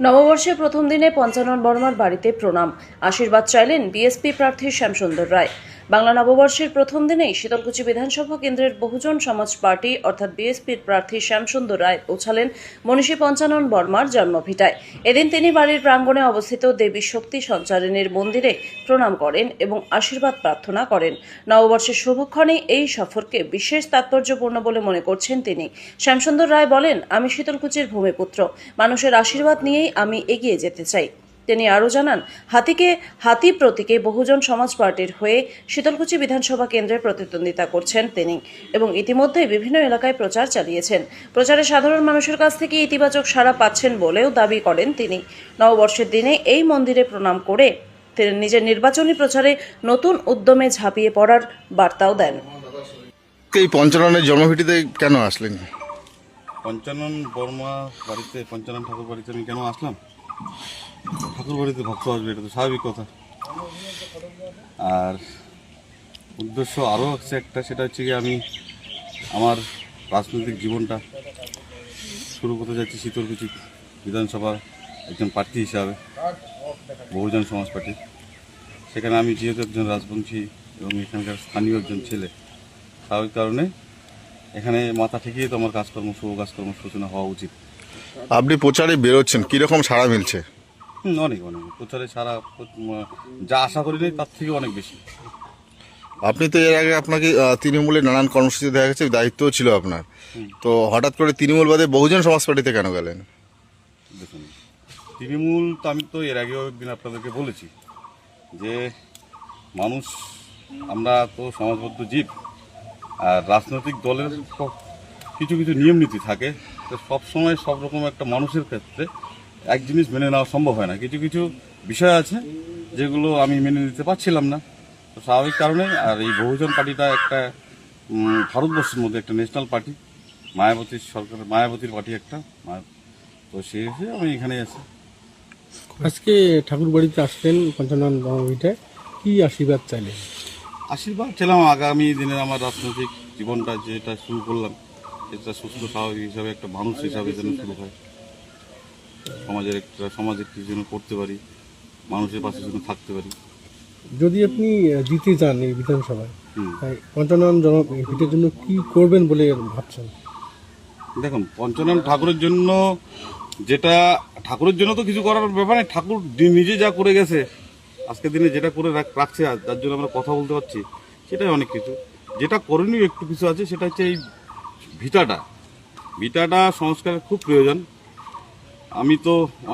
নববর্ষের প্রথম দিনে পঞ্চানন বর্মার বাড়িতে প্রণাম, আশীর্বাদ চাইলেন বিএসপি প্রার্থী শ্যামসুন্দর রায়। বাংলা নববর্ষের প্রথম দিনেই শীতলকুচি বিধানসভা কেন্দ্রের বহুজন সমাজ পার্টি অর্থাৎ বিএসপির প্রার্থী শ্যামসুন্দর রায় পৌঁছালেন মনীষী পঞ্চানন বর্মার জন্মভিটায়। এদিন তিনি বাড়ির প্রাঙ্গণে অবস্থিত দেবী শক্তি সঞ্চারিণীর মন্দিরে প্রণাম করেন এবং আশীর্বাদ প্রার্থনা করেন। নববর্ষের শুভক্ষণে এই সফরকে বিশেষ তাৎপর্যপূর্ণ বলে মনে করছেন তিনি। শ্যামসুন্দর রায় বলেন, আমি শীতলকুচির ভূমিপুত্র, মানুষের আশীর্বাদ নিয়েই আমি এগিয়ে যেতে চাই। তিনি আরও জানান, হাতি প্রতীকে বহুজন সমাজ পার্টির হয়ে শীতলকুচি বিধানসভা কেন্দ্রে প্রতিদ্বন্দ্বিতা করছেন তিনি এবং ইতিমধ্যে বিভিন্ন এলাকায় প্রচার চালিয়েছেন। প্রচারে সাধারণ মানুষের কাছ থেকে ইতিবাচক সাড়া পাচ্ছেন বলেও দাবি করেন তিনি। নববর্ষের দিনে এই মন্দিরে প্রণাম করে তিনি নিজের নির্বাচনী প্রচারে নতুন উদ্যমে ঝাঁপিয়ে পড়ার বার্তাও দেন। এই পঞ্চাননের জন্মভিটিতে কেন আসলেন? পঞ্চানন বর্মা বাড়িতে, পঞ্চানন ঠাকুর বাড়িতে আমি কেন আসলাম? ঠাকুর বাড়িতে ভক্ত আসবে, এটা তো স্বাভাবিক কথা। আর উদ্দেশ্য আরও আছে একটা, সেটা হচ্ছে কি আমি আমার রাজনৈতিক জীবনটা শুরু করতে যাচ্ছি শীতলকুচি বিধানসভার একজন প্রার্থী হিসাবে, বহুজন সমাজ পার্টি। সেখানে আমি যেহেতু একজন রাজবংশী এবং এখানকার স্থানীয় একজন ছেলে, স্বাভাবিক কারণে এখানে মাথা ঠেকিয়ে তো আমার শুভ কাজকর্ম সূচনা হওয়া উচিত। আপনি প্রচারে বেরোচ্ছেন, কিরকম সাড়া মিলছে? অনেক প্রচারে সারা যা আশা করিনি তার থেকে অনেক বেশি। আপনি তো এর আগে আপনাকে তৃণমূলের নানান কর্মসূচি দেখা গেছে, দায়িত্বও ছিল আপনার, তো হঠাৎ করে তৃণমূল বাদে বহুজন সমাজ পার্টিতে কেন গেলেন? দেখুন, তৃণমূল তো আমি তো এর আগেও একদিন আপনাদেরকে বলেছি যে মানুষ, আমরা তো সমাজবদ্ধ জীব, আর রাজনৈতিক দলের কিছু কিছু নিয়ম নীতি থাকে। তো সবসময় সব রকম একটা মানুষের ক্ষেত্রে এক জিনিস মেনে নেওয়া সম্ভব হয় না। কিছু কিছু বিষয় আছে যেগুলো আমি মেনে নিতে পারছিলাম না, তো স্বাভাবিক কারণে। আর এই বহুজন পার্টিটা একটা ভারতবর্ষের মধ্যে একটা ন্যাশনাল পার্টি, মায়াবতীর সরকারের, মায়াবতীর পার্টি একটা, তো সেই হিসেবে আমি এখানে আছি। আজকে ঠাকুর বাড়িতে আসলেন পঞ্চানন বর্মাভিটায়, কি আশীর্বাদ চাইলেন? আশীর্বাদ ছিলাম আগামী দিনের আমার রাজনৈতিক জীবনটা যেটা শুরু করলাম, সেটা সুস্থ স্বাভাবিক হিসাবে একটা মানুষ হিসাবে যেন শুরু হয়, সমাজের কিছু যেন করতে পারি, মানুষের পাশে যেন থাকতে পারি। যদি আপনি জিতে যান এই বিধানসভায়, পঞ্চানন ভিটের জন্য কি করবেন বলে ভাবছেন? দেখুন, পঞ্চানন ঠাকুরের জন্য ঠাকুরের জন্য তো কিছু করার ব্যাপার নেই। ঠাকুর নিজে যা করে গেছে, আজকের দিনে যেটা করে রাখছে, যার জন্য আমরা কথা বলতে পারছি, সেটাই অনেক কিছু। যেটা করণীয় একটু কিছু আছে, সেটা হচ্ছে এই ভিটাটা সংস্কারের খুব প্রয়োজন। আমি তো